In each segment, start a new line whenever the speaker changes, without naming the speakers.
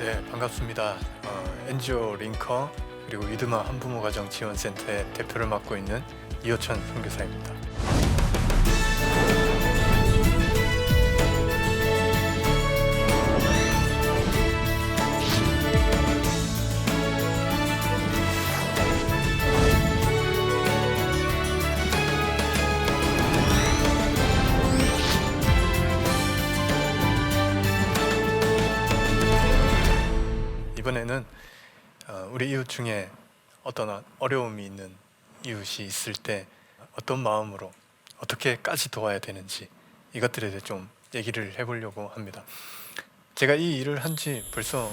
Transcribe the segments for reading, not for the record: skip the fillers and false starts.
네, 반갑습니다. NGO 링커 그리고 위드마 한부모 가정 지원센터의 대표를 맡고 있는 이호천 선교사입니다. 이번에는 우리 이웃 중에 어떤 어려움이 있는 이웃이 있을 때 어떤 마음으로 어떻게까지 도와야 되는지 이것들에 대해 좀 얘기를 해보려고 합니다. 제가 이 일을 한 지 벌써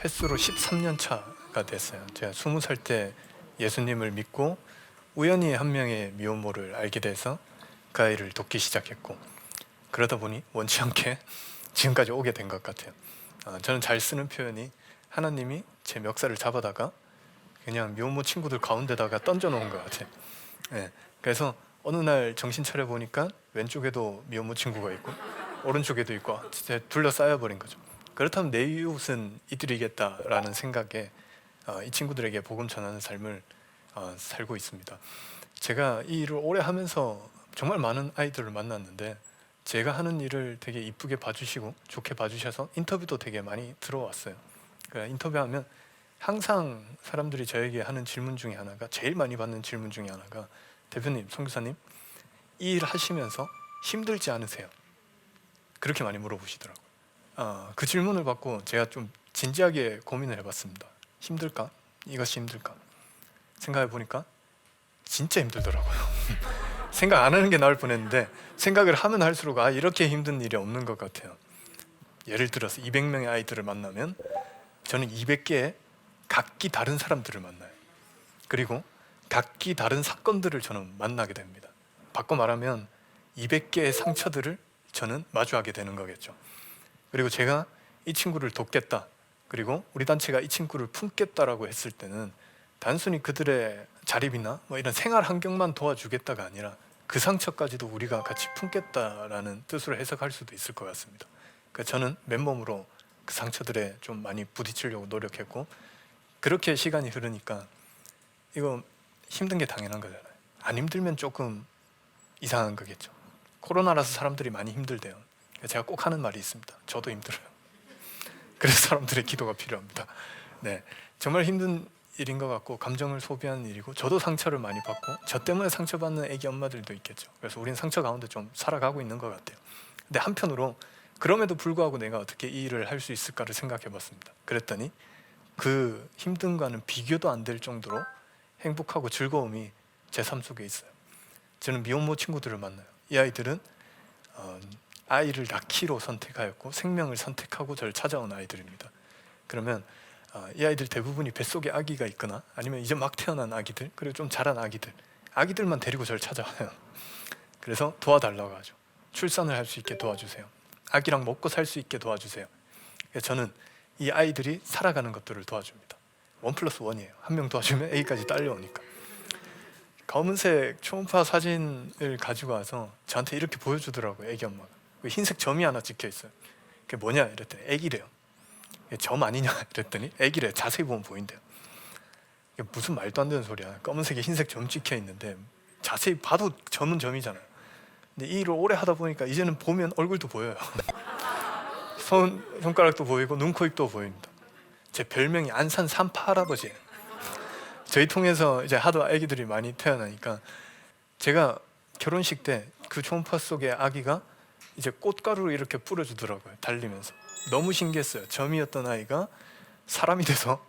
횟수로 13년 차가 됐어요. 제가 20살 때 예수님을 믿고 우연히 한 명의 미혼모를 알게 돼서 그 아이를 돕기 시작했고, 그러다 보니 원치 않게 지금까지 오게 된 것 같아요. 저는 잘 쓰는 표현이 하나님이 제 멱살을 잡아다가 그냥 미혼모 친구들 가운데다가 던져놓은 것 같아요. 네, 그래서 어느 날 정신 차려 보니까 왼쪽에도 미혼모 친구가 있고 오른쪽에도 있고 진짜 둘러싸여 버린 거죠. 그렇다면 내 이웃은 이들이겠다라는 생각에 이 친구들에게 복음 전하는 삶을 살고 있습니다. 제가 이 일을 오래 하면서 정말 많은 아이들을 만났는데, 제가 하는 일을 되게 이쁘게 봐주시고 좋게 봐주셔서 인터뷰도 되게 많이 들어왔어요. 인터뷰하면 항상 사람들이 저에게 하는 질문 중에 하나가, 제일 많이 받는 질문 중에 하나가, 대표님, 선교사님, 이 일 하시면서 힘들지 않으세요? 그렇게 많이 물어보시더라고요. 그 질문을 받고 제가 좀 진지하게 고민을 해봤습니다. 힘들까? 이것이 힘들까? 생각해 보니까 진짜 힘들더라고요. 생각 안 하는 게 나을 뻔했는데 생각을 하면 할수록 이렇게 힘든 일이 없는 것 같아요. 예를 들어서 200명의 아이들을 만나면 저는 200개의 각기 다른 사람들을 만나요. 그리고 각기 다른 사건들을 저는 만나게 됩니다. 바꿔 말하면 200개의 상처들을 저는 마주하게 되는 거겠죠. 그리고 제가 이 친구를 돕겠다, 그리고 우리 단체가 이 친구를 품겠다라고 했을 때는 단순히 그들의 자립이나 이런 생활 환경만 도와주겠다가 아니라 그 상처까지도 우리가 같이 품겠다라는 뜻으로 해석할 수도 있을 것 같습니다. 그러니까 저는 맨몸으로 그 상처들에 좀 많이 부딪히려고 노력했고, 그렇게 시간이 흐르니까 이거 힘든 게 당연한 거잖아요. 안 힘들면 조금 이상한 거겠죠. 코로나라서 사람들이 많이 힘들대요. 제가 꼭 하는 말이 있습니다. 저도 힘들어요. 그래서 사람들의 기도가 필요합니다. 네, 정말 힘든 일인 것 같고 감정을 소비하는 일이고, 저도 상처를 많이 받고 저 때문에 상처받는 애기 엄마들도 있겠죠. 그래서 우리는 상처 가운데 좀 살아가고 있는 것 같아요. 근데 한편으로 그럼에도 불구하고 내가 어떻게 이 일을 할 수 있을까를 생각해 봤습니다. 그랬더니 그 힘듦과는 비교도 안 될 정도로 행복하고 즐거움이 제 삶 속에 있어요. 저는 미혼모 친구들을 만나요. 이 아이들은 아이를 낳기로 선택하였고 생명을 선택하고 저를 찾아온 아이들입니다. 그러면 이 아이들 대부분이 뱃속에 아기가 있거나 아니면 이제 막 태어난 아기들, 그리고 좀 자란 아기들만 데리고 저를 찾아와요. 그래서 도와달라고 하죠. 출산을 할 수 있게 도와주세요. 아기랑 먹고 살 수 있게 도와주세요. 그래서 저는 이 아이들이 살아가는 것들을 도와줍니다. 1+1이에요. 한 명 도와주면 A까지 딸려오니까. 검은색 초음파 사진을 가지고 와서 저한테 이렇게 보여주더라고요. 애기 엄마가. 흰색 점이 하나 찍혀 있어요. 그게 뭐냐 이랬더니 애기래요. 점 아니냐 이랬더니 애기래. 자세히 보면 보인대요. 이게 무슨 말도 안 되는 소리야. 검은색에 흰색 점 찍혀 있는데 자세히 봐도 점은 점이잖아요. 근데 이 일을 오래 하다 보니까 이제는 보면 얼굴도 보여요. 손가락도 보이고 눈, 코, 입도 보입니다. 제 별명이 안산 산파 할아버지예요. 저희 통해서 이제 하도 아기들이 많이 태어나니까 제가 결혼식 때 그 초음파 속의 아기가 이제 꽃가루를 이렇게 뿌려주더라고요. 달리면서. 너무 신기했어요. 점이었던 아이가 사람이 돼서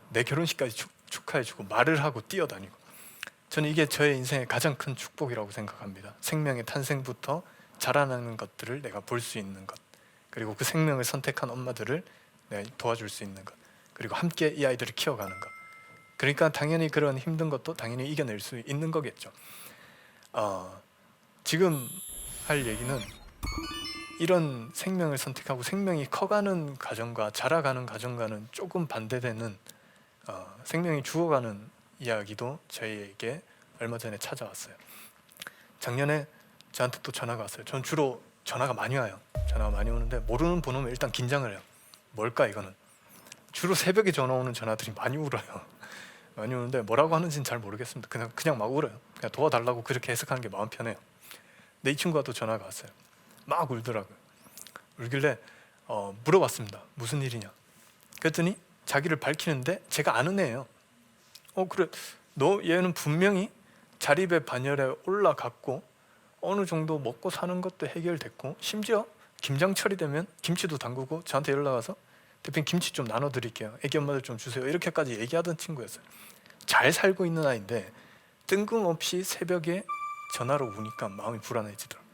내 결혼식까지 축하해주고 말을 하고 뛰어다니고. 저는 이게 저의 인생의 가장 큰 축복이라고 생각합니다. 생명의 탄생부터 자라나는 것들을 내가 볼 수 있는 것, 그리고 그 생명을 선택한 엄마들을 내가 도와줄 수 있는 것, 그리고 함께 이 아이들을 키워가는 것. 그러니까 당연히 그런 힘든 것도 당연히 이겨낼 수 있는 거겠죠. 지금 할 얘기는 이런 생명을 선택하고 생명이 커가는 과정과 자라가는 과정과는 조금 반대되는 생명이 죽어가는 이야기도 저희에게 얼마 전에 찾아왔어요. 작년에 저한테 또 전화가 왔어요. 전 주로 전화가 많이 와요. 전화가 많이 오는데 모르는 번호면 일단 긴장을 해요. 뭘까 이거는? 주로 새벽에 전화 오는 전화들이 많이 울어요. 많이 우는데 뭐라고 하는지는 잘 모르겠습니다. 그냥 막 울어요. 그냥 도와달라고 그렇게 해석하는 게 마음 편해요. 근데 이 친구가 또 전화가 왔어요. 막 울더라고요. 울길래 물어봤습니다. 무슨 일이냐. 그랬더니 자기를 밝히는데 제가 아는 애예요. 그래, 너 얘는 분명히 자립의 반열에 올라갔고 어느 정도 먹고 사는 것도 해결됐고 심지어 김장철이 되면 김치도 담그고 저한테 연락 와서 대표님 김치 좀 나눠드릴게요. 애기 엄마들 좀 주세요. 이렇게까지 얘기하던 친구였어요. 잘 살고 있는 아이인데 뜬금없이 새벽에 전화로 우니까 마음이 불안해지더라고요.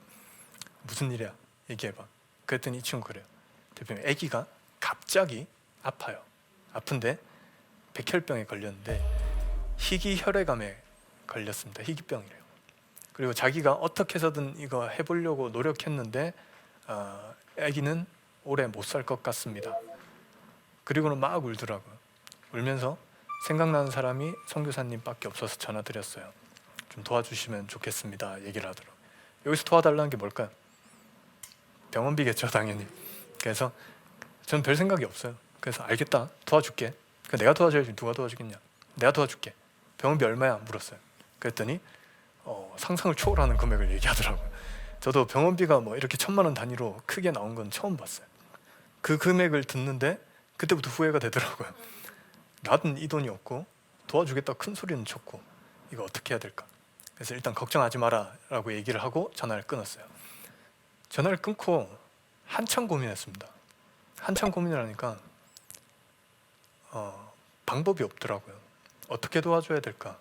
무슨 일이야? 얘기해봐. 그랬더니 이 친구 그래요. 대표님, 애기가 갑자기 아파요. 아픈데 백혈병에 걸렸는데 희귀혈액암에 걸렸습니다. 희귀병이래요. 그리고 자기가 어떻게 해서든 이거 해보려고 노력했는데 아기는 오래 못 살 것 같습니다. 그리고는 막 울더라고요. 울면서 생각나는 사람이 선교사님밖에 없어서 전화드렸어요. 좀 도와주시면 좋겠습니다. 얘기를 하더라고요. 여기서 도와달라는 게 뭘까요? 병원비겠죠, 당연히. 그래서 저는 별 생각이 없어요. 그래서 알겠다, 도와줄게. 내가 도와줘야지 누가 도와주겠냐. 내가 도와줄게. 병원비 얼마야? 물었어요. 그랬더니 상상을 초월하는 금액을 얘기하더라고요. 저도 병원비가 뭐 이렇게 1,000만 원 단위로 크게 나온 건 처음 봤어요. 그 금액을 듣는데 그때부터 후회가 되더라고요. 나는 이 돈이 없고 도와주겠다 큰 소리는 쳤고 이거 어떻게 해야 될까. 그래서 일단 걱정하지 마라 라고 얘기를 하고 전화를 끊었어요. 전화를 끊고 한참 고민했습니다. 한참 고민을 하니까 방법이 없더라고요. 어떻게 도와줘야 될까?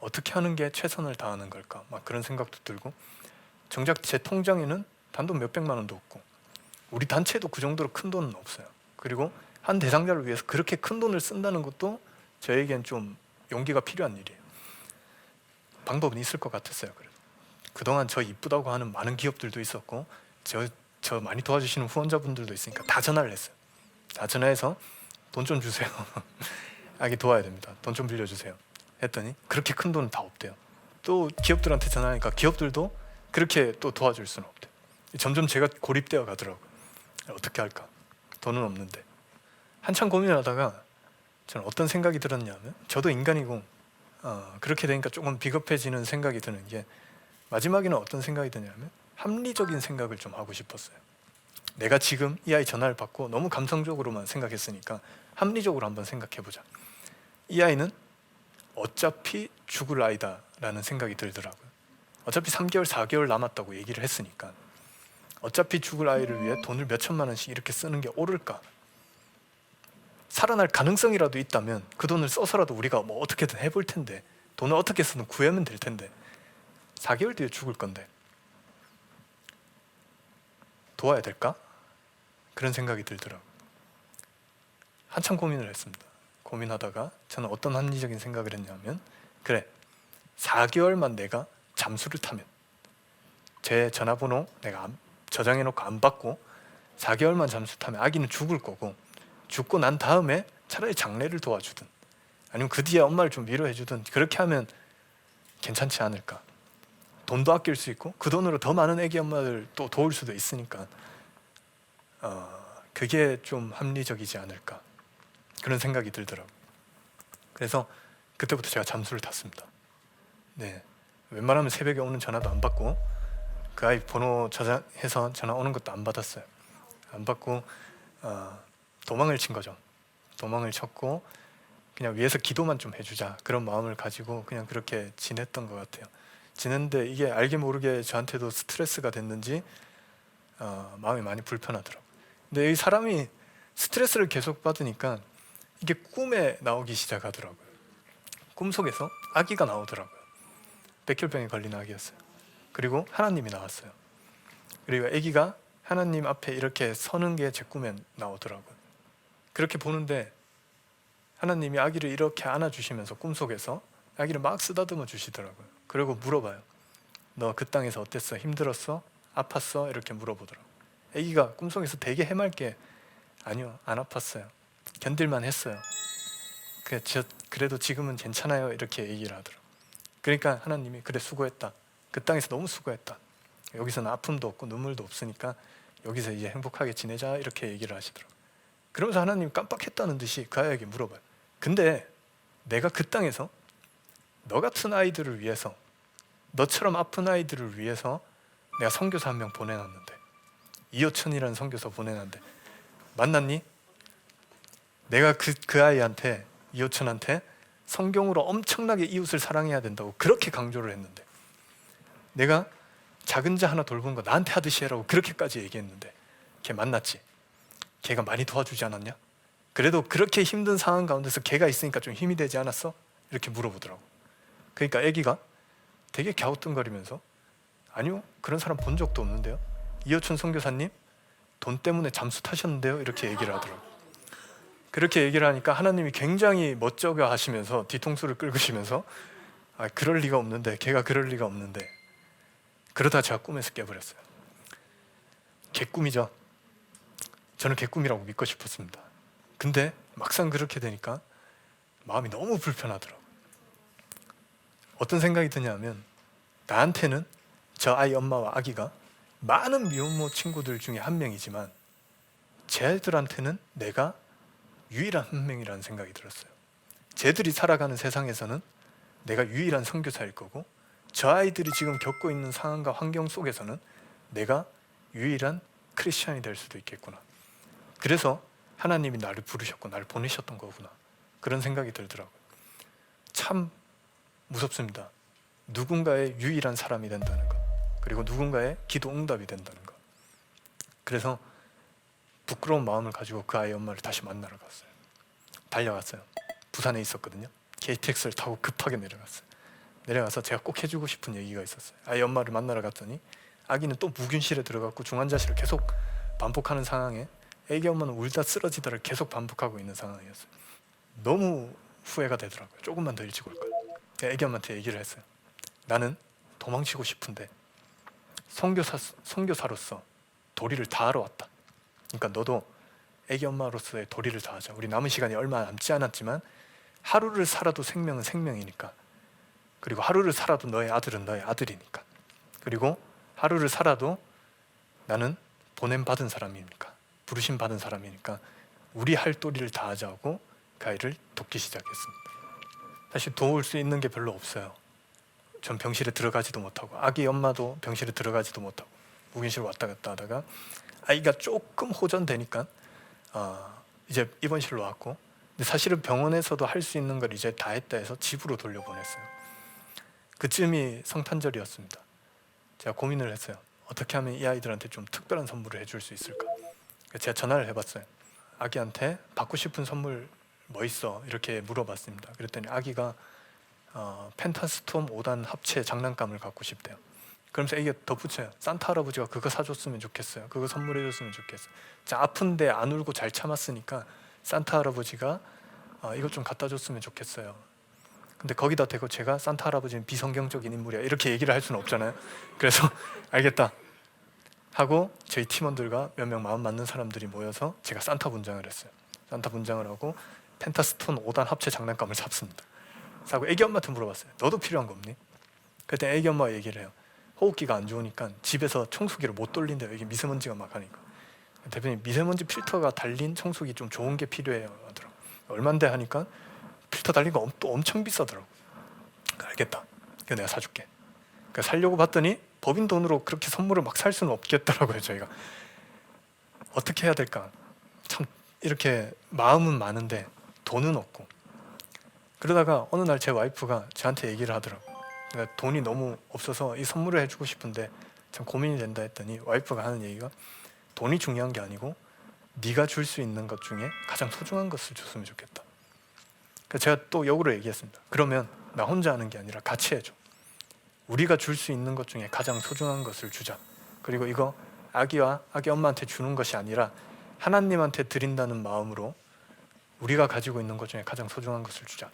어떻게 하는 게 최선을 다하는 걸까? 막 그런 생각도 들고 정작 제 통장에는 단돈 몇백만 원도 없고 우리 단체도 그 정도로 큰 돈은 없어요. 그리고 한 대상자를 위해서 그렇게 큰 돈을 쓴다는 것도 저에겐 좀 용기가 필요한 일이에요. 방법은 있을 것 같았어요. 그래서 그동안 저 이쁘다고 하는 많은 기업들도 있었고 저 많이 도와주시는 후원자분들도 있으니까 다 전화를 했어요. 다 전화해서 돈 좀 주세요. 아기 도와야 됩니다. 돈 좀 빌려주세요. 했더니 그렇게 큰 돈은 다 없대요. 또 기업들한테 전화하니까 기업들도 그렇게 또 도와줄 수는 없대요. 점점 제가 고립되어 가더라고요. 어떻게 할까? 돈은 없는데. 한참 고민을 하다가 저는 어떤 생각이 들었냐면 저도 인간이고 그렇게 되니까 조금 비겁해지는 생각이 드는 게 마지막에는 어떤 생각이 드냐면 합리적인 생각을 좀 하고 싶었어요. 내가 지금 이 아이 전화를 받고 너무 감성적으로만 생각했으니까 합리적으로 한번 생각해보자. 이 아이는 어차피 죽을 아이다 라는 생각이 들더라고요. 어차피 3개월 4개월 남았다고 얘기를 했으니까 어차피 죽을 아이를 위해 돈을 몇 천만 원씩 이렇게 쓰는 게 옳을까? 살아날 가능성이라도 있다면 그 돈을 써서라도 우리가 뭐 어떻게든 해볼 텐데 돈을 어떻게 쓰든 구하면 될 텐데 4개월 뒤에 죽을 건데 도와야 될까? 그런 생각이 들더라고요. 한참 고민을 했습니다. 고민하다가 저는 어떤 합리적인 생각을 했냐면 그래, 4개월만 내가 잠수를 타면 제 전화번호 내가 저장해놓고 안 받고 4개월만 잠수 타면 아기는 죽을 거고 죽고 난 다음에 차라리 장례를 도와주든 아니면 그 뒤에 엄마를 좀 위로해주든 그렇게 하면 괜찮지 않을까. 돈도 아낄 수 있고 그 돈으로 더 많은 애기 엄마들 또 도울 수도 있으니까 그게 좀 합리적이지 않을까 그런 생각이 들더라고요. 그래서 그때부터 제가 잠수를 탔습니다. 네, 웬만하면 새벽에 오는 전화도 안 받고 그 아이 번호 저장해서 전화 오는 것도 안 받았어요. 안 받고 도망을 친 거죠. 도망을 쳤고 그냥 위에서 기도만 좀 해주자 그런 마음을 가지고 그냥 그렇게 지냈던 것 같아요. 지냈는데 이게 알게 모르게 저한테도 스트레스가 됐는지 마음이 많이 불편하더라고요. 근데 이 사람이 스트레스를 계속 받으니까 이게 꿈에 나오기 시작하더라고요. 꿈속에서 아기가 나오더라고요. 백혈병에 걸린 아기였어요. 그리고 하나님이 나왔어요. 그리고 아기가 하나님 앞에 이렇게 서는 게 제 꿈에 나오더라고요. 그렇게 보는데 하나님이 아기를 이렇게 안아주시면서 꿈속에서 아기를 막 쓰다듬어 주시더라고요. 그리고 물어봐요. 너 그 땅에서 어땠어? 힘들었어? 아팠어? 이렇게 물어보더라고요. 아기가 꿈속에서 되게 해맑게 아니요, 안 아팠어요. 견딜만 했어요. 그래도 지금은 괜찮아요. 이렇게 얘기를 하더라고요. 그러니까 하나님이 그래, 수고했다. 그 땅에서 너무 수고했다. 여기서는 아픔도 없고 눈물도 없으니까 여기서 이제 행복하게 지내자 이렇게 얘기를 하시더라고요. 그러면서 하나님 깜빡했다는 듯이 그 아이에게 물어봐요. 근데 내가 그 땅에서 너 같은 아이들을 위해서, 너처럼 아픈 아이들을 위해서 내가 선교사 한 명 보내놨는데, 이호천이라는 선교사 보내놨는데 만났니? 내가 그 아이한테, 이호천한테 성경으로 엄청나게 이웃을 사랑해야 된다고 그렇게 강조를 했는데, 내가 작은 자 하나 돌본 거 나한테 하듯이 해라고 그렇게까지 얘기했는데 걔 만났지? 걔가 많이 도와주지 않았냐? 그래도 그렇게 힘든 상황 가운데서 걔가 있으니까 좀 힘이 되지 않았어? 이렇게 물어보더라고. 그러니까 애기가 되게 갸우뚱거리면서 아니요, 그런 사람 본 적도 없는데요, 이호천 선교사님 돈 때문에 잠수 타셨는데요, 이렇게 얘기를 하더라고. 그렇게 얘기를 하니까 하나님이 굉장히 멋쩍어 하시면서 뒤통수를 긁으시면서 아, 그럴 리가 없는데, 걔가 그럴 리가 없는데. 그러다 제가 꿈에서 깨버렸어요. 개꿈이죠. 저는 개꿈이라고 믿고 싶었습니다. 근데 막상 그렇게 되니까 마음이 너무 불편하더라고요. 어떤 생각이 드냐면, 나한테는 저 아이 엄마와 아기가 많은 미혼모 친구들 중에 한 명이지만 쟤들한테는 내가 유일한 한 명이라는 생각이 들었어요. 쟤들이 살아가는 세상에서는 내가 유일한 선교사일 거고, 저 아이들이 지금 겪고 있는 상황과 환경 속에서는 내가 유일한 크리스찬이 될 수도 있겠구나. 그래서 하나님이 나를 부르셨고 나를 보내셨던 거구나, 그런 생각이 들더라고요. 참 무섭습니다. 누군가의 유일한 사람이 된다는 것, 그리고 누군가의 기도 응답이 된다는 것. 그래서 부끄러운 마음을 가지고 그 아이 엄마를 다시 만나러 갔어요. 달려갔어요. 부산에 있었거든요. KTX를 타고 급하게 내려갔어요. 내려가서 제가 꼭 해주고 싶은 얘기가 있었어요. 아이 엄마를 만나러 갔더니 아기는 또 무균실에 들어갔고 중환자실을 계속 반복하는 상황에 애기 엄마는 울다 쓰러지다를 계속 반복하고 있는 상황이었어요. 너무 후회가 되더라고요. 조금만 더 일찍 올걸. 애기 엄마한테 얘기를 했어요. 나는 도망치고 싶은데 선교사로서 도리를 다하러 왔다. 그러니까 너도 애기 엄마로서의 도리를 다하자. 우리 남은 시간이 얼마 남지 않았지만 하루를 살아도 생명은 생명이니까, 그리고 하루를 살아도 너의 아들은 너의 아들이니까, 그리고 하루를 살아도 나는 보냄받은 사람이니까, 부르심 받은 사람이니까 우리 할 도리를 다하자고 그 아이를 돕기 시작했습니다. 사실 도울 수 있는 게 별로 없어요. 전 병실에 들어가지도 못하고 아기 엄마도 병실에 들어가지도 못하고 무균실 왔다 갔다 하다가 아이가 조금 호전되니까 이제 입원실로 왔고, 근데 사실은 병원에서도 할 수 있는 걸 이제 다 했다 해서 집으로 돌려보냈어요. 그쯤이 성탄절이었습니다. 제가 고민을 했어요. 어떻게 하면 이 아이들한테 좀 특별한 선물을 해줄 수 있을까? 제가 전화를 해봤어요. 아기한테 받고 싶은 선물 뭐 있어? 이렇게 물어봤습니다. 그랬더니 아기가 펜타스톰 5단 합체 장난감을 갖고 싶대요. 그러면서 애기가 덧붙여요. 산타 할아버지가 그거 사줬으면 좋겠어요. 그거 선물해줬으면 좋겠어요. 자, 아픈데 안 울고 잘 참았으니까 산타 할아버지가 이것 좀 갖다 줬으면 좋겠어요. 근데 거기다 대고 제가 산타 할아버지는 비성경적인 인물이야 이렇게 얘기를 할 수는 없잖아요. 그래서 알겠다 하고 저희 팀원들과 몇 명 마음 맞는 사람들이 모여서 제가 산타 분장을 했어요. 산타 분장을 하고 펜타스톤 5단 합체 장난감을 샀습니다. 사고 애기 엄마한테 물어봤어요. 너도 필요한 거 없니? 그때 애기 엄마가 얘기를 해요. 호흡기가 안 좋으니까 집에서 청소기를 못 돌린대요. 여기 미세먼지가 막 하니까. 대표님, 미세먼지 필터가 달린 청소기 좀 좋은 게 필요해요 하더라고요. 얼만데 하니까 필터 달린 거 또 엄청 비싸더라고요. 알겠다, 이거 내가 사줄게. 그러니까 살려고 봤더니 법인 돈으로 그렇게 선물을 막 살 수는 없겠더라고요. 저희가 어떻게 해야 될까, 참 이렇게 마음은 많은데 돈은 없고. 그러다가 어느 날 제 와이프가 저한테 얘기를 하더라고요. 그러니까 돈이 너무 없어서 이 선물을 해주고 싶은데 참 고민이 된다 했더니 와이프가 하는 얘기가, 돈이 중요한 게 아니고 네가 줄 수 있는 것 중에 가장 소중한 것을 줬으면 좋겠다. 그래서 제가 또 역으로 얘기했습니다. 그러면 나 혼자 하는 게 아니라 같이 해줘. 우리가 줄 수 있는 것 중에 가장 소중한 것을 주자. 그리고 이거 아기와 아기 엄마한테 주는 것이 아니라 하나님한테 드린다는 마음으로 우리가 가지고 있는 것 중에 가장 소중한 것을 주자.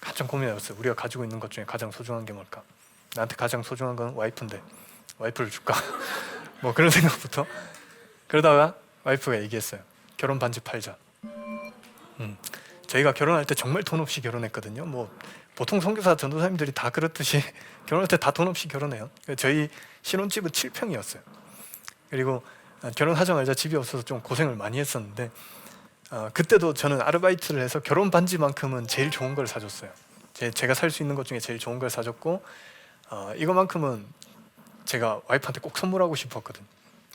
한참 고민해봤어요. 우리가 가지고 있는 것 중에 가장 소중한 게 뭘까? 나한테 가장 소중한 건 와이프인데 와이프를 줄까? 뭐 그런 생각부터. 그러다가 와이프가 얘기했어요. 결혼 반지 팔자. 저희가 결혼할 때 정말 돈 없이 결혼했거든요. 뭐 보통 선교사 전도사님들이 다 그렇듯이 결혼할 때 다 돈 없이 결혼해요. 저희 신혼집은 7평이었어요. 그리고 결혼하자마자 집이 없어서 좀 고생을 많이 했었는데 그때도 저는 아르바이트를 해서 결혼 반지만큼은 제일 좋은 걸 사줬어요. 제가 살 수 있는 것 중에 제일 좋은 걸 사줬고 이거만큼은 제가 와이프한테 꼭 선물하고 싶었거든.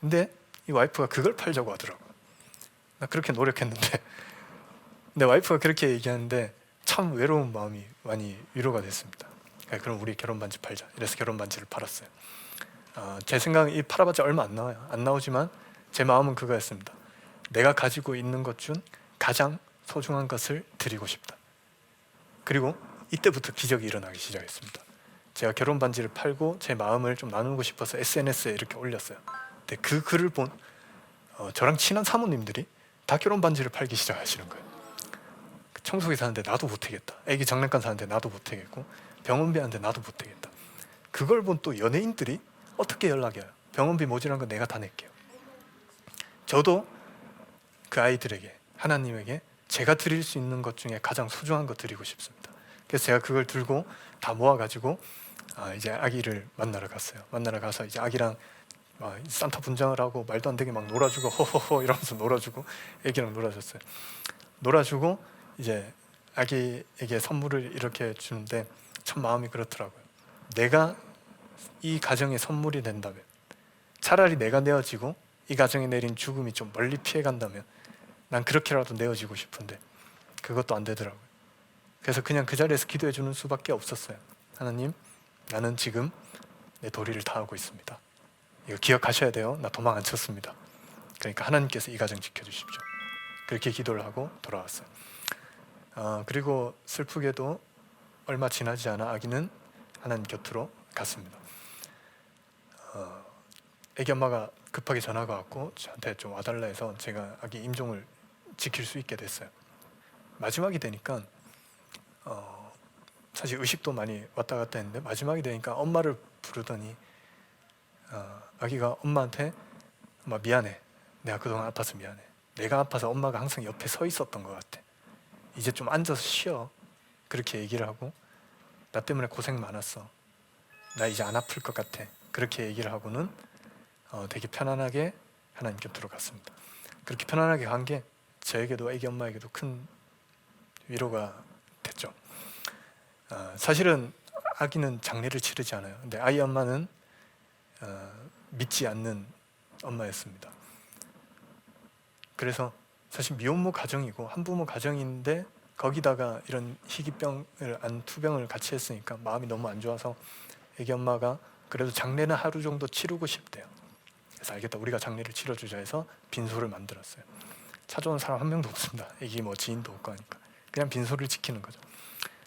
근데 이 와이프가 그걸 팔자고 하더라고요. 나 그렇게 노력했는데 내 와이프가 그렇게 얘기하는데 참 외로운 마음이 많이 위로가 됐습니다. 그럼 우리 결혼 반지 팔자. 이래서 결혼 반지를 팔았어요. 제 생각은 이 팔아봤자 얼마 안 나와요. 안 나오지만 제 마음은 그거였습니다. 내가 가지고 있는 것 중 가장 소중한 것을 드리고 싶다. 그리고 이때부터 기적이 일어나기 시작했습니다. 제가 결혼 반지를 팔고 제 마음을 좀 나누고 싶어서 SNS에 이렇게 올렸어요. 근데 그 글을 본 저랑 친한 사모님들이 다 결혼 반지를 팔기 시작하시는 거예요. 청소기 사는데 나도 못하겠다. 애기 장난감 사는데 나도 못하겠고 병원비 하는데 나도 못하겠다. 그걸 본 또 연예인들이 어떻게 연락이 와요. 병원비 모자란 거 내가 다 낼게요. 저도 그 아이들에게 하나님에게 제가 드릴 수 있는 것 중에 가장 소중한 거 드리고 싶습니다. 그래서 제가 그걸 들고 다 모아가지고 이제 아기를 만나러 갔어요. 만나러 가서 이제 아기랑 산타 분장을 하고 말도 안 되게 막 놀아주고 호호호 이러면서 놀아주고 애기랑 놀아줬어요. 놀아주고 이제 아기에게 선물을 이렇게 주는데 참 마음이 그렇더라고요. 내가 이 가정의 선물이 된다면 차라리 내가 내어지고 이 가정에 내린 죽음이 좀 멀리 피해간다면 난 그렇게라도 내어지고 싶은데 그것도 안 되더라고요. 그래서 그냥 그 자리에서 기도해 주는 수밖에 없었어요. 하나님, 나는 지금 내 도리를 다하고 있습니다. 이거 기억하셔야 돼요. 나 도망 안 쳤습니다. 그러니까 하나님께서 이 가정 지켜주십시오. 그렇게 기도를 하고 돌아왔어요. 그리고 슬프게도 얼마 지나지 않아 아기는 하나님 곁으로 갔습니다. 애기 엄마가 급하게 전화가 왔고 저한테 좀 와달라 해서 제가 아기 임종을 지킬 수 있게 됐어요. 마지막이 되니까 사실 의식도 많이 왔다 갔다 했는데 마지막이 되니까 엄마를 부르더니 아기가 엄마한테 엄마 미안해. 내가 그동안 아파서 미안해. 내가 아파서 엄마가 항상 옆에 서 있었던 것 같아. 이제 좀 앉아서 쉬어. 그렇게 얘기를 하고 나 때문에 고생 많았어. 나 이제 안 아플 것 같아. 그렇게 얘기를 하고는 되게 편안하게 하나님 곁으로 갔습니다. 그렇게 편안하게 간 게 저에게도 애기 엄마에게도 큰 위로가 됐죠. 사실은 아기는 장례를 치르지 않아요. 근데 아이 엄마는 믿지 않는 엄마였습니다. 그래서 사실 미혼모 가정이고 한부모 가정인데 거기다가 이런 희귀병을 투병을 같이 했으니까 마음이 너무 안 좋아서 애기 엄마가 그래도 장례는 하루 정도 치르고 싶대요. 그래서 알겠다, 우리가 장례를 치러주자 해서 빈소를 만들었어요. 찾아온 사람 한 명도 없습니다. 애기 뭐 지인도 없고 하니까 그냥 빈소를 지키는 거죠.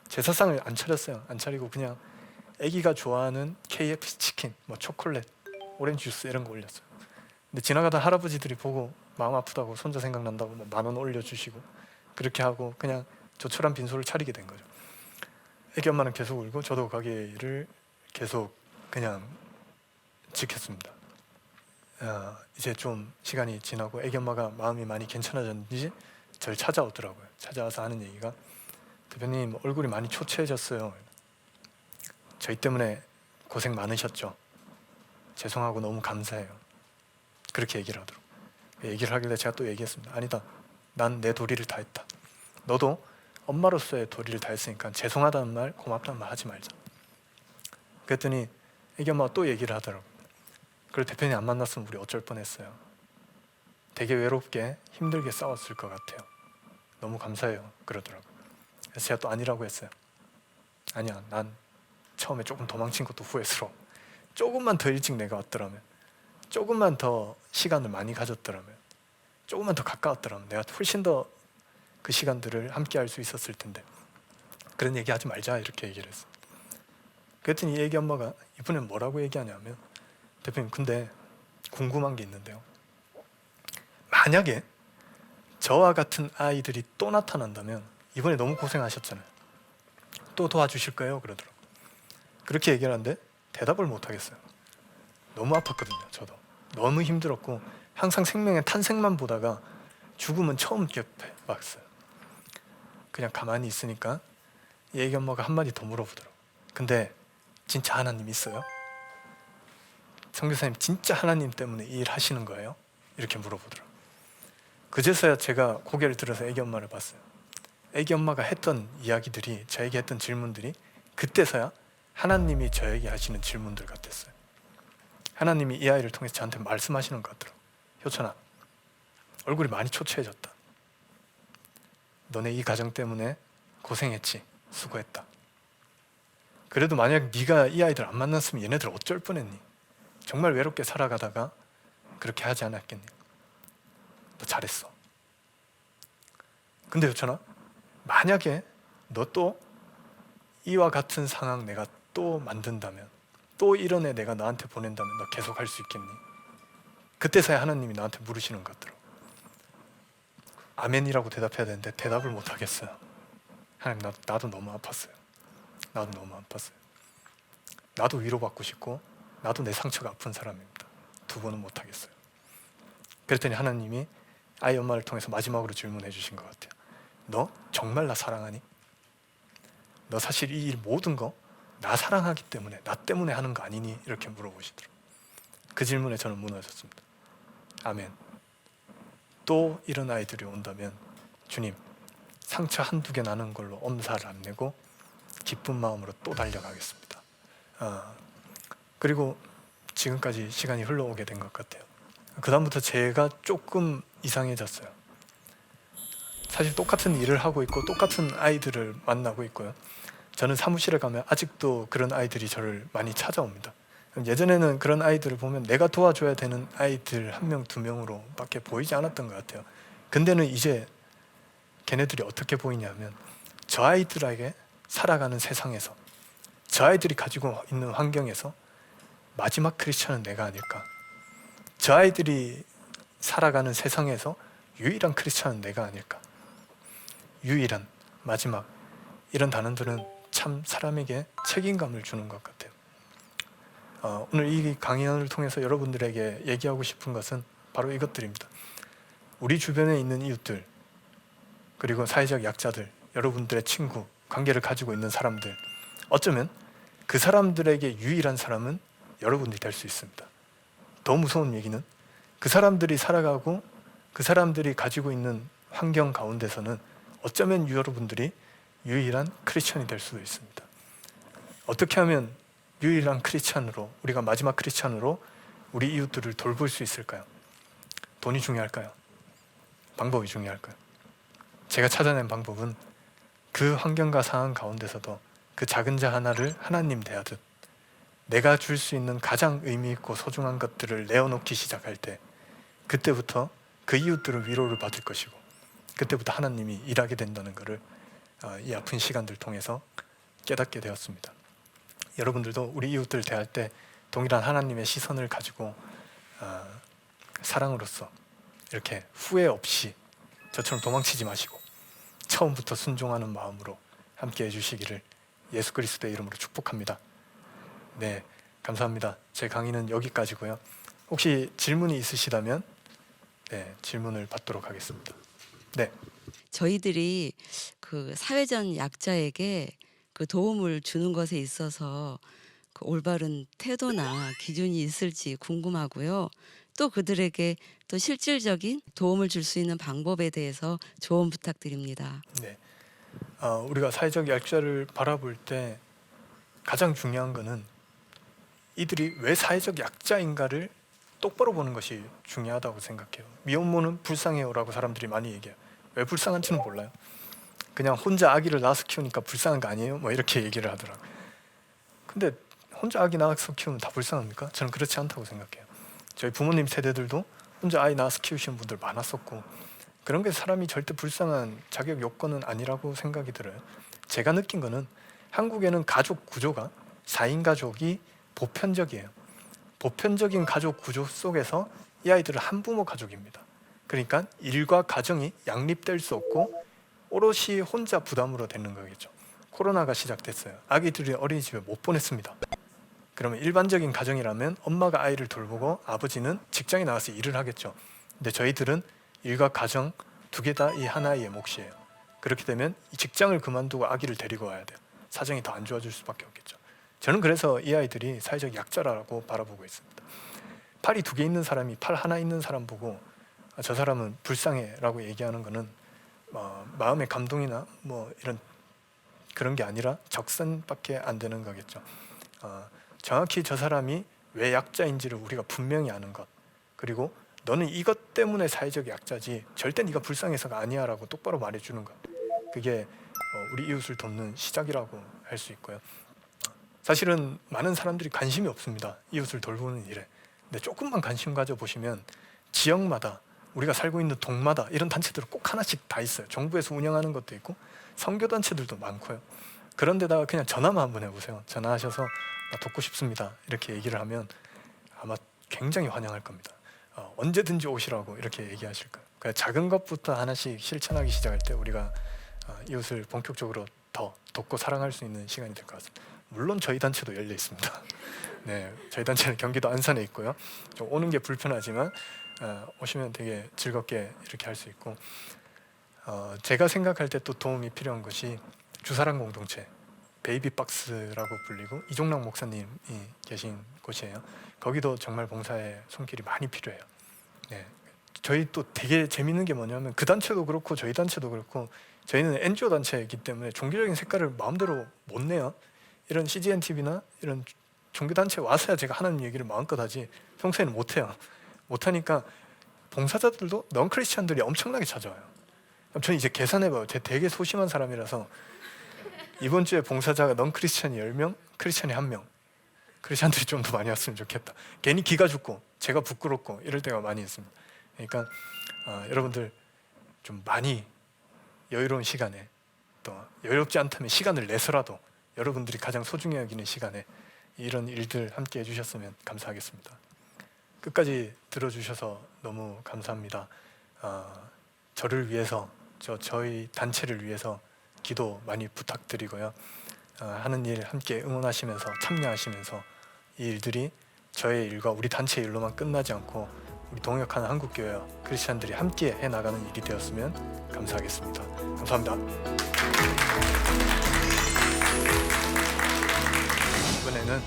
제사상을 안 차렸어요. 안 차리고 그냥 애기가 좋아하는 KFC 치킨, 뭐 초콜릿, 오렌지 주스 이런 거 올렸어요. 근데 지나가다 할아버지들이 보고 마음 아프다고 손자 생각난다고 뭐 10,000원 올려주시고 그렇게 하고 그냥 조촐한 빈소를 차리게 된 거죠. 애기 엄마는 계속 울고 저도 가게를 계속 그냥 지켰습니다. 이제 좀 시간이 지나고 애기 엄마가 마음이 많이 괜찮아졌는지 저를 찾아오더라고요. 찾아와서 하는 얘기가 대표님 얼굴이 많이 초췌해졌어요. 저희 때문에 고생 많으셨죠. 죄송하고 너무 감사해요. 그렇게 얘기를 하더라고요. 얘기를 하길래 제가 또 얘기했습니다. 아니다, 난 내 도리를 다했다. 너도 엄마로서의 도리를 다했으니까 죄송하다는 말, 고맙다는 말 하지 말자. 그랬더니 애기 엄마가 또 얘기를 하더라고요. 그리고 대표님 안 만났으면 우리 어쩔 뻔했어요. 되게 외롭게 힘들게 싸웠을 것 같아요. 너무 감사해요. 그러더라고요. 그래서 제가 또 아니라고 했어요. 아니야, 난 처음에 조금 도망친 것도 후회스러워. 조금만 더 일찍 내가 왔더라면, 조금만 더 시간을 많이 가졌더라면, 조금만 더 가까웠더라면 내가 훨씬 더 그 시간들을 함께 할 수 있었을 텐데 그런 얘기 하지 말자 이렇게 얘기를 했어요. 그랬더니 이 애기 엄마가 이번엔 뭐라고 얘기하냐면 대표님 근데 궁금한 게 있는데요. 만약에 저와 같은 아이들이 또 나타난다면 이번에 너무 고생하셨잖아요. 또 도와주실까요? 그러더라고요. 그렇게 얘기를 하는데 대답을 못 하겠어요. 너무 아팠거든요. 저도 너무 힘들었고 항상 생명의 탄생만 보다가 죽음은 처음 겪어봤어요. 그냥 가만히 있으니까 이 애기 엄마가 한마디 더 물어보더라고요. 근데 진짜 하나님 있어요? 선교사님 진짜 하나님 때문에 이 일 하시는 거예요? 이렇게 물어보더라고요. 그제서야 제가 고개를 들어서 애기 엄마를 봤어요. 애기 엄마가 했던 이야기들이, 저에게 했던 질문들이 그때서야 하나님이 저에게 하시는 질문들 같았어요. 하나님이 이 아이를 통해서 저한테 말씀하시는 것 같더라고요. 효천아, 얼굴이 많이 초췌해졌다. 너네 이 가정 때문에 고생했지, 수고했다. 그래도 만약 네가 이 아이들 안 만났으면 얘네들 어쩔 뻔했니? 정말 외롭게 살아가다가 그렇게 하지 않았겠니? 너 잘했어. 근데 효천아, 만약에 너 또 이와 같은 상황 내가 또 만든다면, 또 이런 애 내가 너한테 보낸다면 너 계속 할 수 있겠니? 그때서야 하나님이 나한테 물으시는 것 같더라고. 아멘이라고 대답해야 되는데 대답을 못 하겠어요. 하나님, 나도 너무 아팠어요. 나도 너무 아팠어요. 나도 위로받고 싶고 나도 내 상처가 아픈 사람입니다. 두 번은 못 하겠어요. 그랬더니 하나님이 아이 엄마를 통해서 마지막으로 질문해 주신 것 같아요. 너 정말 나 사랑하니? 너 사실 이 일 모든 거 나 사랑하기 때문에, 나 때문에 하는 거 아니니? 이렇게 물어보시더라고요. 그 질문에 저는 무너졌습니다. 아멘. 또 이런 아이들이 온다면 주님, 상처 한두 개 나는 걸로 엄살 안 내고 기쁜 마음으로 또 달려가겠습니다. 그리고 지금까지 시간이 흘러오게 된 것 같아요. 그 다음부터 제가 조금 이상해졌어요. 사실 똑같은 일을 하고 있고 똑같은 아이들을 만나고 있고요. 저는 사무실에 가면 아직도 그런 아이들이 저를 많이 찾아옵니다. 예전에는 그런 아이들을 보면 내가 도와줘야 되는 아이들 한 명, 두 명으로 밖에 보이지 않았던 것 같아요. 근데는 이제 걔네들이 어떻게 보이냐면, 저 아이들에게 살아가는 세상에서, 저 아이들이 가지고 있는 환경에서 마지막 크리스찬은 내가 아닐까, 저 아이들이 살아가는 세상에서 유일한 크리스찬은 내가 아닐까, 유일한, 마지막, 이런 단어들은 참 사람에게 책임감을 주는 것 같아요. 오늘 이 강연을 통해서 여러분들에게 얘기하고 싶은 것은 바로 이것들입니다. 우리 주변에 있는 이웃들, 그리고 사회적 약자들, 여러분들의 친구, 관계를 가지고 있는 사람들, 어쩌면 그 사람들에게 유일한 사람은 여러분들이 될 수 있습니다. 더 무서운 얘기는 그 사람들이 살아가고 그 사람들이 가지고 있는 환경 가운데서는 어쩌면 여러분들이 유일한 크리스찬이 될 수도 있습니다. 어떻게 하면 유일한 크리스찬으로, 우리가 마지막 크리스찬으로 우리 이웃들을 돌볼 수 있을까요? 돈이 중요할까요? 방법이 중요할까요? 제가 찾아낸 방법은 그 환경과 상황 가운데서도 그 작은 자 하나를 하나님 대하듯 내가 줄 수 있는 가장 의미 있고 소중한 것들을 내어놓기 시작할 때, 그때부터 그 이웃들은 위로를 받을 것이고, 그때부터 하나님이 일하게 된다는 것을 이 아픈 시간들 통해서 깨닫게 되었습니다. 여러분들도 우리 이웃들 대할 때 동일한 하나님의 시선을 가지고 사랑으로서 이렇게 후회 없이 저처럼 도망치지 마시고 처음부터 순종하는 마음으로 함께 해주시기를 예수 그리스도의 이름으로 축복합니다. 네, 감사합니다. 제 강의는 여기까지고요. 혹시 질문이 있으시다면 질문을 받도록 하겠습니다. 네.
저희들이 그 사회적 약자에게 그 도움을 주는 것에 있어서 그 올바른 태도나 기준이 있을지 궁금하고요. 또 그들에게 또 실질적인 도움을 줄 수 있는 방법에 대해서 조언 부탁드립니다.
네. 우리가 사회적 약자를 바라볼 때 가장 중요한 것은 이들이 왜 사회적 약자인가를 똑바로 보는 것이 중요하다고 생각해요. 미혼모는 불쌍해요라고 사람들이 많이 얘기해요. 왜 불쌍한지는 몰라요. 그냥 혼자 아기를 낳아서 키우니까 불쌍한 거 아니에요? 뭐 이렇게 얘기를 하더라고요. 근데 혼자 아기 낳아서 키우면 다 불쌍합니까? 저는 그렇지 않다고 생각해요. 저희 부모님 세대들도 혼자 아이 낳아서 키우시는 분들 많았었고, 그런 게 사람이 절대 불쌍한 자격 요건은 아니라고 생각이 들어요. 제가 느낀 거는 한국에는 가족 구조가 4인 가족이 보편적이에요. 보편적인 가족 구조 속에서 이 아이들은 한부모 가족입니다. 그러니까 일과 가정이 양립될 수 없고 오롯이 혼자 부담으로 되는 거겠죠. 코로나가 시작됐어요. 아기들이 어린이집에 못 보냈습니다. 그러면 일반적인 가정이라면 엄마가 아이를 돌보고 아버지는 직장에 나가서 일을 하겠죠. 근데 저희들은 일과 가정 두 개 다 이 하나의 몫이에요. 그렇게 되면 이 직장을 그만두고 아기를 데리고 와야 돼요. 사정이 더 안 좋아질 수밖에 없겠죠. 저는 그래서 이 아이들이 사회적 약자라고 바라보고 있습니다. 팔이 2개 있는 사람이 팔 하나 있는 사람 보고 저 사람은 불쌍해라고 얘기하는 거는 마음의 감동이나 뭐 이런 그런 게 아니라 적선밖에 안 되는 거겠죠. 정확히 저 사람이 왜 약자인지를 우리가 분명히 아는 것, 그리고 너는 이것 때문에 사회적 약자지 절대 네가 불쌍해서가 아니야라고 똑바로 말해주는 것, 그게 우리 이웃을 돕는 시작이라고 할 수 있고요. 사실은 많은 사람들이 관심이 없습니다, 이웃을 돌보는 일에. 근데 조금만 관심 가져보시면 지역마다, 우리가 살고 있는 동마다 이런 단체들 꼭 하나씩 다 있어요. 정부에서 운영하는 것도 있고 선교단체들도 많고요. 그런데다가 그냥 전화만 한번 해보세요. 전화하셔서 나 돕고 싶습니다 이렇게 얘기를 하면 아마 굉장히 환영할 겁니다. 언제든지 오시라고 이렇게 얘기하실 거예요. 그러니까 작은 것부터 하나씩 실천하기 시작할 때 우리가 이웃을 본격적으로 더 돕고 사랑할 수 있는 시간이 될 것 같습니다. 물론 저희 단체도 열려 있습니다. 네, 저희 단체는 경기도 안산에 있고요. 좀 오는 게 불편하지만 오시면 되게 즐겁게 이렇게 할 수 있고, 제가 생각할 때 또 도움이 필요한 것이 주사랑 공동체, 베이비박스라고 불리고 이종락 목사님이 계신 곳이에요. 거기도 정말 봉사의 손길이 많이 필요해요. 네, 저희 또 되게 재밌는 게 뭐냐면 그 단체도 그렇고 저희 단체도 그렇고 저희는 NGO 단체이기 때문에 종교적인 색깔을 마음대로 못 내요. 이런 CGN TV나 이런 종교 단체 와서야 제가 하나님 얘기를 마음껏 하지 평소에는 못 해요. 못 하니까 봉사자들도 넌 크리스찬들이 엄청나게 찾아와요. 그럼 저는 이제 계산해봐요. 제가 되게 소심한 사람이라서 이번 주에 봉사자가 넌 크리스찬이 10명, 크리스찬이 1명. 크리스찬들이 좀 더 많이 왔으면 좋겠다. 괜히 기가 죽고 제가 부끄럽고 이럴 때가 많이 있습니다. 그러니까 여러분들 좀 많이 여유로운 시간에, 또 여유롭지 않다면 시간을 내서라도 여러분들이 가장 소중히 여기는 시간에 이런 일들 함께 해주셨으면 감사하겠습니다. 끝까지 들어주셔서 너무 감사합니다. 저를 위해서, 저희 단체를 위해서 기도 많이 부탁드리고요. 하는 일 함께 응원하시면서 참여하시면서 이 일들이 저의 일과 우리 단체 일로만 끝나지 않고 우리 동역하는 한국교회와 크리스찬들이 함께 해나가는 일이 되었으면 감사하겠습니다. 감사합니다. 이번에는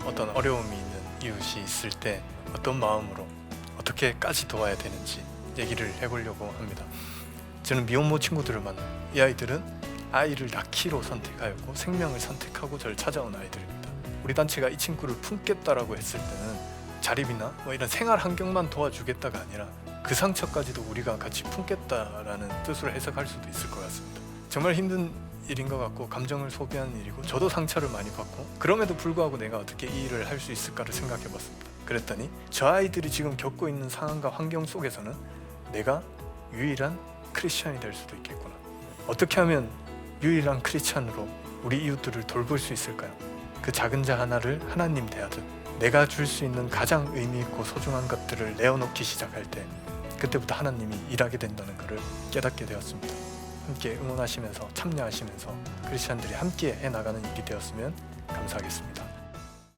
어떤 어려움이 있는 이웃이 있을 때 어떤 마음으로 어떻게까지 도와야 되는지 얘기를 해보려고 합니다. 저는 미혼모 친구들을 만나요. 이 아이들은 아이를 낳기로 선택하였고 생명을 선택하고 저를 찾아온 아이들입니다. 우리 단체가 이 친구를 품겠다라고 했을 때는 자립이나 뭐 이런 생활 환경만 도와주겠다가 아니라 그 상처까지도 우리가 같이 품겠다라는 뜻으로 해석할 수도 있을 것 같습니다. 정말 힘든 일인 것 같고 감정을 소비하는 일이고 저도 상처를 많이 받고, 그럼에도 불구하고 내가 어떻게 이 일을 할 수 있을까를 생각해 봤습니다. 그랬더니 저 아이들이 지금 겪고 있는 상황과 환경 속에서는 내가 유일한 크리스찬이 될 수도 있겠구나. 어떻게 하면 유일한 크리스찬으로 우리 이웃들을 돌볼 수 있을까요? 그 작은 자 하나를 하나님 대하듯 내가 줄 수 있는 가장 의미 있고 소중한 것들을 내어놓기 시작할 때 그때부터 하나님이 일하게 된다는 것을 깨닫게 되었습니다. 함께 응원하시면서 참여하시면서 크리스찬들이 함께 해나가는 일이 되었으면 감사하겠습니다.